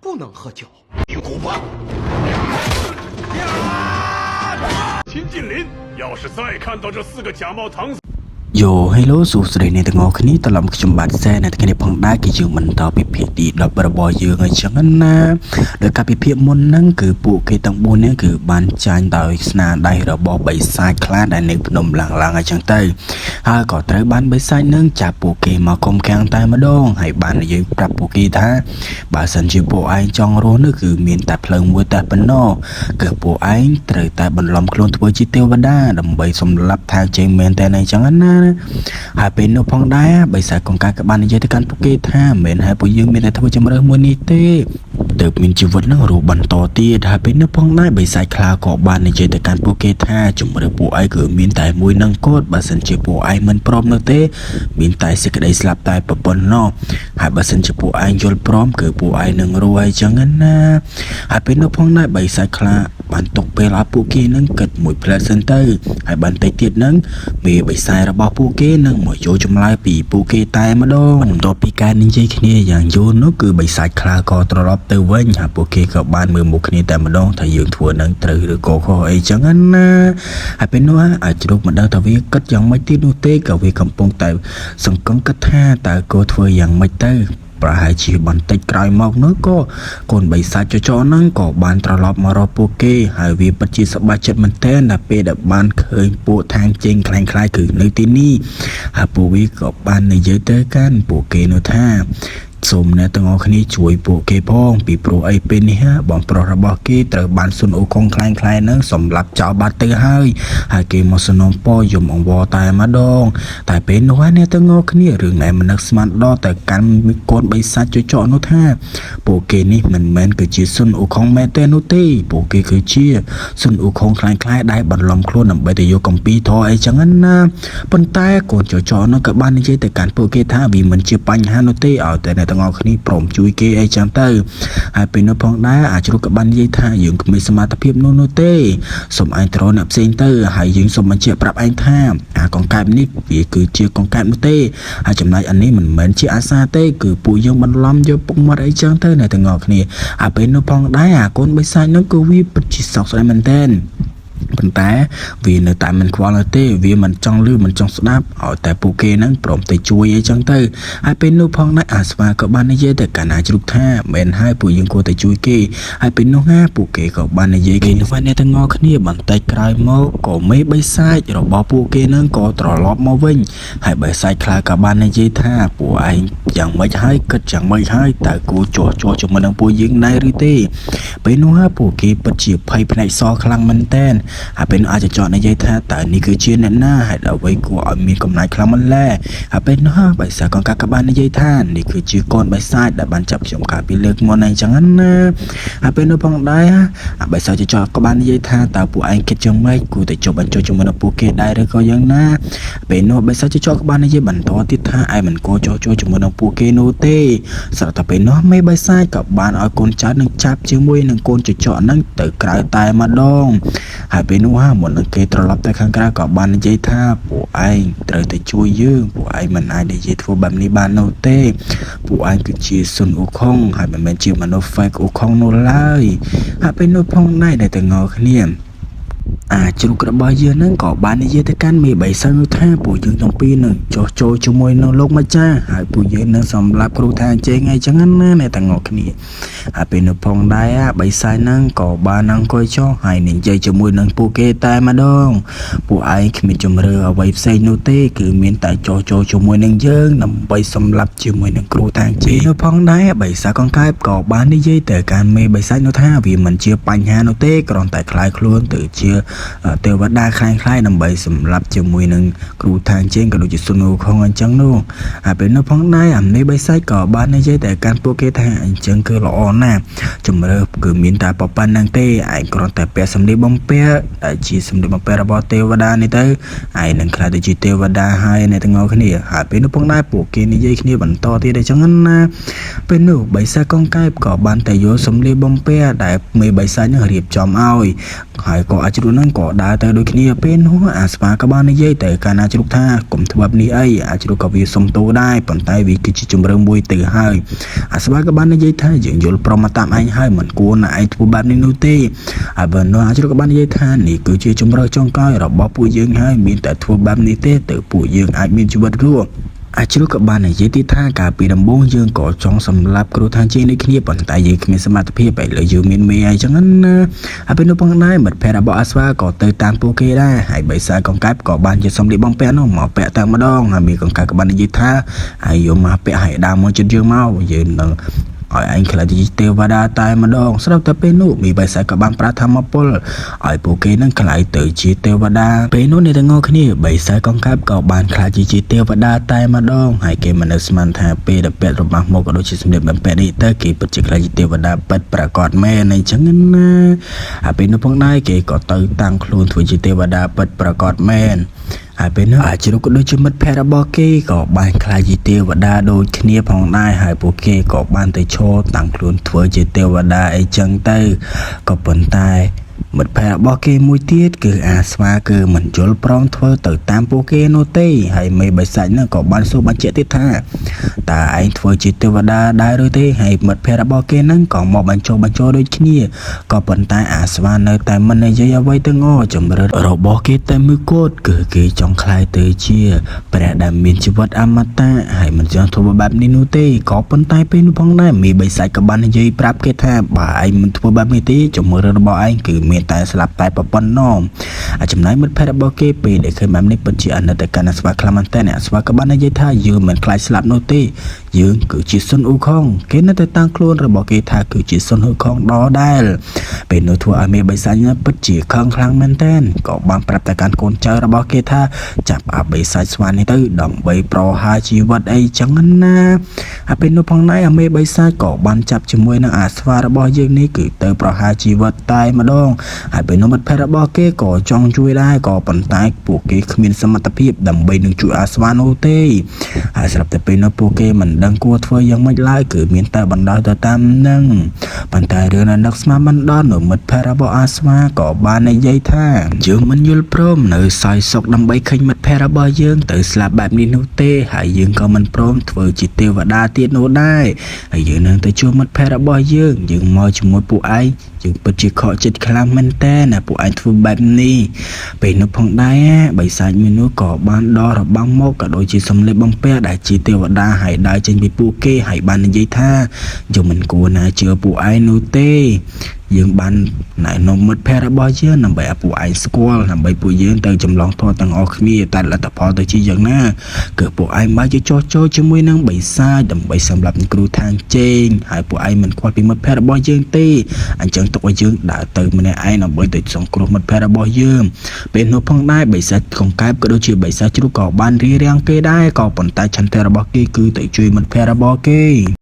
不能喝酒。你古巴，秦晋林，要是再看到这4个假冒唐。 Yo hello សួស្តីអ្នកទាំងអស់គ្នាត្រឡប់ខ្ញុំបាទសែនអ្នកទាំងគ្នាផងដែរគឺយើងបន្តពីភាគទី10របស់យើងអញ្ចឹងណាដោយការពិភាក្សាមុនហ្នឹងគឺពួកគេទាំង4នេះគឺបានចាញ់ដោយស្នាដៃរបស់បិសាចខ្លាដែលនៅភ្នំឡើងអញ្ចឹងទៅហើយក៏ត្រូវបានបិសាចនឹងចាប់ពួកគេមកគុំខាំងតែម្ដងហើយបាននិយាយប្រាប់ពួកគេថាបើសិនជាពួកឯងចង់រស់នោះគឺមានតែផ្លូវមួយតែប៉ុណ្ណោះគឺពួកឯងត្រូវតែបន្លំខ្លួនធ្វើជាទេវតាដើម្បីសម្លាប់ថាចេញមែនតែអញ្ចឹងណាហើយពេលនោះផងដែរបិសាចកង្កែក៏បាននិយាយទៅកាន់ពួកគេថាមិនហើយពួកយើងមានតែធ្វើជំរឿមួយនេះទេទើបមានជីវិតនឹងរស់បន្តទៀតហើយពេលនោះផងដែរបិសាចខ្លាក៏បាននិយាយទៅកាន់ពួកគេថាជំរឿពួកឯងគឺមានតែមួយនឹងគត់បើសិនជាពួកឯងមិនព្រមនោះទេមានតែសេចក្តីស្លាប់តែប៉ុណ្ណោះហើយបើសិនជាពួកឯងយល់ព្រមគឺពួកឯងនឹងរស់ហើយចឹងណាហើយពេលនោះផងដែរបិសាចខ្លាបានຕົកពេលឲ្យពួកគេនឹងគិតមួយផ្លែសិនទៅហើយបានតិចទៀតនឹងមេបិសាចរបស់ពួកគេនឹងមកយកចម្លើយពីពួកគេតែម្ដងបន្ទាប់ពីការនិយាយគ្នាយ៉ាងយូរនោះគឺបិសាចខ្លាក៏ត្រឡប់ទៅវិញហើយពួកគេក៏បានមើលមុខគ្នាតែម្ដងថាយើងធ្វើនឹងត្រូវឬក៏ខុសអីចឹងណាហើយពេលនោះអាចជ្រុកមិនដឹងថាវាគិតយ៉ាងម៉េចទៀតនោះទេក៏វាកំពុងតែសង្កឹងគិតថាតើគោធ្វើយ៉ាងម៉េចទៅប្រហែលជាបន្តិចក្រោយមកនោះក៏កូនបិសាចចចហ្នឹងក៏បានត្រឡប់មករកពួកគេហើយវាពិតជាសប្បាយចិត្តមែនទែនដែលពេលដែលបានឃើញពួកທາງជេងខ្លាំងៗគឺនៅទីនេះហើយពួកវាក៏បាននិយាយទៅកាន់ពួកគេនោះថាសូមអ្នកទាំងអស់គ្នាជួយពួកគេផងពីព្រោះអីពេលនេះបងប្រុសរបស់គេត្រូវបានសុនអូកុងខ្លាំងៗហ្នឹងសម្លាប់ចោលបាត់ទៅហើយគេមកសនំពយំអង្វរតែម្ដងតែពេលនោះអ្នកទាំងអស់គ្នារឿងឯមិននឹកស្មានដល់តែកាន់កូនបិសាចចចនោះថាពួកគេនេះមិនមែនគឺជាសុនអូកុងមែនទេនោះទេពួកគេគឺជាសុនអូកុងខ្លាំងៗដែលបន្លំខ្លួនដើម្បីទៅយកកំពីធរអីចឹងណាប៉ុន្តែកូនចចនោះក៏បាននិយាយទៅកាន់ពួកគេថាវាមិនជាបញ្ហានោះទេឲ្យតែទាំងអស់គ្នាព្រមជួយគេអីចឹងទៅហើយពេលនោះផងដែរអាចជ្រុកក៏បាននិយាយថាយើងគ្មានសមត្ថភាពនោះទេសូមឯងត្រអ្នកផ្សេងទៅហើយយើងសូមបញ្ជាក់ប្រាប់ឯងថាកង្កែបនេះវាគឺជាកង្កែបនោះទេហើយចំណែកអានេះមិនមែនជាអាសាទេគឺពួកយើងបន្លំយកពុកមាត់អីចឹងទៅអ្នកទាំងអស់គ្នាហើយពេលនោះផងដែរកូនបិសាចនោះគឺវាពិតជាសោកស្ដាយមែនទែនប៉ុន្តែវានៅតែមិនខ្វល់នោះទេវាមិនចង់លឺមិនចង់ស្ដាប់ឲ្យតែពួកគេហ្នឹងព្រមទៅជួយអីចឹងទៅហើយពេលនោះផងដែរអាស្វាក៏បាននិយាយទៅកាន់អាជ្រុកថាមិនហើយពួកយើងគួរតែជួយគេហើយពេលនោះពួកគេក៏បាននិយាយគេនោះអ្នកទាំងអស់គ្នាបន្តិចក្រោយមកក៏មេបិសាចរបស់ពួកគេហ្នឹងក៏ត្រឡប់មកវិញហើយបិសាចខ្លាក៏បាននិយាយថាពួកឯងយ៉ាងម៉េចហើយគិតយ៉ាងម៉េចហើយតើគួរចោះជាមួយនឹងពួកយើងដែរឬទេពេលនោះពួកគេពិតជាភ័យភ្នែកសខ្លាំងមែនតើហើយពេលនោះអាចចោទនិយាយថាតើនេះគឺជាអ្នកណាហើយអ្វីគួរឲ្យមានកំណាចខ្លាំងម្ល៉េះហើយពេលនោះបិសាចកង្កែបក៏បាននិយាយថានេះគឺជាកូនបិសាចដែលបានចាប់ខ្ញុំកាលពីលើកមុនអញ្ចឹងណាហើយពេលនោះផងដែរបិសាចចោទក៏បាននិយាយថាតើពួកឯងគិតយ៉ាងម៉េចគួរតែចុះបញ្ចុះជាមួយនឹងពួកគេដែរឬក៏យ៉ាងណាពេលនោះបិសាចចោទក៏បាននិយាយបន្តទៀតថាឯងមិនគួរចុះជាមួយនឹងពួកគេនោះទេស្រាប់តែពេលនោះមេបិសាចក៏បានឲ្យកូនចៅនឹងចាប់ជាមួយនឹងកូនចចហ្នឹងទៅក្រៅតែម្ដងហើយពេលនោះមុននឹងគេត្រឡប់ទៅខាងក្រៅក៏បាននិយាយថាពួកឯងត្រូវតែជួយយើងពួកឯងមិនអាចនិយាយធ្វើបែបនេះបាននោះទេពួកឯងគឺជាសុនអូខុងហើយមិនមែនជាមនុស្ស fake អូខុងនោះឡើយហើយពេលនោះផងដែរដែលទាំងអស់គ្នាជ្រុករបស់យើងហ្នឹងក៏បាននិយាយទៅកាន់មេបិសាចនោះថាពួកយើងទាំងពីរនឹងចោះចូលជាមួយនឹងលោកម្ចាស់ហើយពួកយើងនឹងសម្រាប់គ្រូថាជេងអីចឹងណាអ្នកទាំងអស់គ្នាហើយពេលនោះផងដែរបិសាចហ្នឹងក៏បានអង្គុយចុះហើយនិយាយជាមួយនឹងពួកគេតែម្ដងពួកឯងគ្មានជំរឿអ្វីផ្សេងនោះទេគឺមានតែចោះចូលជាមួយនឹងយើងដើម្បីសម្រាប់ជាមួយនឹងគ្រូថាជេងនោះផងដែរបិសាចកង្កែបក៏បាននិយាយទៅកាន់មេបិសាចនោះថាវាមិនជាបញ្ហានោះទេគ្រាន់តែខ្លាយខ្លួនទៅជាទេវតាខ្លាំងៗដើម្បីសម្រាប់ជាមួយនឹងគ្រូថាងជេងក៏ដូចជាសុនអូខុងអញ្ចឹងនោះហើយពេលនោះផងដែរអាមេបិសាចក៏បាននិយាយតែកាន់ពួកគេថាអញ្ចឹងគឺល្អណាស់ជំរឿគឺមានតែប៉ុណ្្នឹងទេឯងគ្រាន់តែពាក់សម្លៀកបំពាក់ដែលជាសម្លៀកបំពាក់របស់ទេវតានេះទៅឯងនឹងខ្លាចទៅជាទេវតាហើយអ្នកទាំងអស់គ្នាហើយពេលនោះផងដែរពួកគេនិយាយគ្នាបន្តទៀតអញ្ចឹងណាពេលនោះបិសាចកង្កែបក៏បានតែយកសម្លៀកបំពាក់ដែលមេបិសាចនឹងរៀបចំឲ្យហើយក៏អាចជ្រុលនឹងក៏ដើរទៅដូចគ្នាពេលនោះអាស្វាក៏បាននិយាយទៅកាលណាជ្រុកថាកុំធ្វើបែបនេះអីអាជ្រុកក៏វាសុំទោសដែរប៉ុន្តែវាគឺជាជំរឿមួយទៅហើយអាស្វាក៏បាននិយាយថាយើងយល់ ប្រមតាមអញហើយមិនគួរណាឯងធ្វើបែបនេះនោះទេហើយបើនោះអាចក៏បាននិយាយថានេះគឺជាជំរឿចុងក្រោយរបស់ពួកយើងហើយមានតែធ្វើបែបនេះទេទៅពួកយើងអាចមានជីវិតរស់អាចក៏បាននិយាយទីថាកាលពីដំបូងយើងក៏ចង់សម្លាប់គ្រូថាជាងនេះគ្នាប៉ុន្តែយើងគ្មានសមត្ថភាពឥឡូវយើងមានមេអីចឹងណាហើយពេលនោះផងដែរមិត្តភ័ក្តិរបស់អាស្វាក៏ទៅតាមពួកគេដែរហើយបិសាចកង្កែបក៏បានជាសំលៀកបំពាក់នោះមកពាក់តែម្ដងហើយមានកង្កែបក៏បាននិយាយថាហើយយកមកពាក់ឲ្យដើមមកជិតយើងមកយើងនឹងឲ្យអញខ្លាចជាទេវតាតែម្ដងស្រាប់តែពេលនោះមីបិសាចក៏បានប្រាថ្នាមកពលឲ្យពួកគេនឹងខ្លាចទៅជាទេវតាពេលនោះអ្នកទាំងអស់គ្នាបិសាចកង្កែបក៏បានខ្លាចជាទេវតាតែម្ដងហើយគេមិននឹកស្មានថាពេលដែលពាក់របស់មកក៏ដូចជាសម្លៀកបំពាក់នេះទៅគេពិតជាខ្លាចជាទេវតាពិតប្រាកដមែនអញ្ចឹងណាហើយពេលនោះផងដែរគេក៏ទៅតាំងខ្លួនធ្វើជាទេវតាពិតប្រាកដមែនហើយពេលនោះអាចក៏ដូចជាមិត្តភ័ក្តិរបស់គេក៏បានខ្លាចជាទេវតាដូចគ្នាផងដែរហើយពួកគេក៏បានទៅឈរតាំងខ្លួនធ្វើជាទេវតាអីចឹងទៅក៏ប៉ុន្តែមិត្តភ័ក្តិរបស់គេមួយទៀតគឺអាស្វាគឺមិនយល់ព្រមធ្វើទៅតាមពួកគេនោះទេហើយមេបិសាចនោះក៏បានសួរបញ្ជាក់ទៀតថាតើឯងធ្វើជាទេវតាដែរឬទេហើយមិត្តភ័ក្តិរបស់គេហ្នឹងក៏មកបញ្ចុះបញ្ចូលដូចគ្នាក៏ប៉ុន្តែអាស្វានៅតែមិននិយាយអ្វីទាំងអស់ចម្រិតរបស់គេតែមួយគត់គឺគេចង់ខ្លាយទៅជាព្រះដែលមានជីវិតអមតៈហើយមិនចង់ធ្វើបែបនេះនោះទេក៏ប៉ុន្តែពេលនោះផងដែរមេបិសាចក៏បាននិយាយប្រាប់គេថាបើឯងមិនធ្វើបែបនេះទេចម្រិតរបស់ឯងគឺមានតែស្លាប់តែប៉ុណ្ណោះចំណែកមិត្តភ័ក្តិរបស់គេពេលដែលឃើញបែបនេះពិតជាអាណិតទៅកាន់អាស្វាខ្លាំងមែនតើអាស្វាក៏បាននិយាយថាយើងមិនខ្លាចស្លាប់នោះទេយើងគឺជាសុនអ៊ូខុងគេនៅតែតាំងខ្លួនរបស់គេថាគឺជាសុនអ៊ូខុងដដែលពេលនោះធ្វើឲ្យមេបិសាចពិតជាខឹងខ្លាំងមែនតើក៏បានប្រាប់ទៅកាន់កូនចៅរបស់គេថាចាប់អាបិសាចស្វានេះទៅដើម្បីប្រហារជីវិតអីចឹងណាហើយពេលនោះផងដែរអាមេបិសាចក៏បានចាប់ជាមួយនឹងអាស្វារបស់យើងនេះគឺទៅប្រហារជីវិតតែម្ដងហើយពេលនោះមិត្តភ័ក្តិរបស់គេក៏ចង់ជួយដែរក៏ប៉ុន្តែពួកគេគ្មានសមត្ថភាពដើម្បីនឹងជួយអាស្វានោះទេហើយស្រាប់តែពេលនោះពួកគេមិនដឹងគួរធ្វើយ៉ាងម៉េចឡើយគឺមានតែបណ្ដោយទៅតាមនឹងប៉ុន្តែរឿងនៅនឹកស្មានមិនដល់នោះមិត្តភ័ក្តិរបស់អាស្វាក៏បាននិយាយថាយើងមិនយល់ព្រមនៅសោយសុខដើម្បីឃើញមិត្តភ័ក្តិរបស់យើងទៅស្លាប់បែបនេះនោះទេហើយយើងក៏មិនព្រមធ្វើជាទេវតាទៀតនោះដែរហើយយើងនឹងទៅជួបមិត្តភ័ក្តិរបស់យើងមកជាមួយពួកឯងយើងពិតជាខកចិត្តខ្លាំងមែនតើណាពួកឯងធ្វើបែបនេះពេលនោះផងដែរបិសាចមួយនោះក៏បានដករបាំងមកក៏ដូចជាសំលៀកបំពាក់ដែលជាទេវតាហើយដើរចេញពីពួកគេហើយបាននិយាយថាយើងមិនគួរណាជឿពួកឯងនោះទេយើងបានណែនាំមិត្តភ័ក្តិរបស់យើងដើម្បីឲ្យពួកឯងស្គាល់ដើម្បីពួកយើងទៅចម្លងធម៌ទាំងអស់គ្នាតែលទ្ធផលទៅជាយ៉ាងណាគឺពួកឯងបានជាចោះចូលជាមួយនឹងបិសាចដើម្បីសម្លាប់គ្រូທາງជេងហើយពួកឯងមិនខ្វល់ពីមិត្តភ័ក្តិរបស់យើងទេអញ្ចឹងទុកឲ្យយើងដើរទៅម្នាក់ឯងដើម្បីទៅសង្គ្រោះមិត្តភ័ក្តិរបស់យើងពេលនោះផងដែរបិសាចកង្កែបក៏ដូចជាបិសាចជ្រូកក៏បានរៀបរៀងគេដែរក៏ប៉ុន្តែឆន្ទៈរបស់គេគឺទៅជួយមិត្តភ័ក្តិរបស់គេ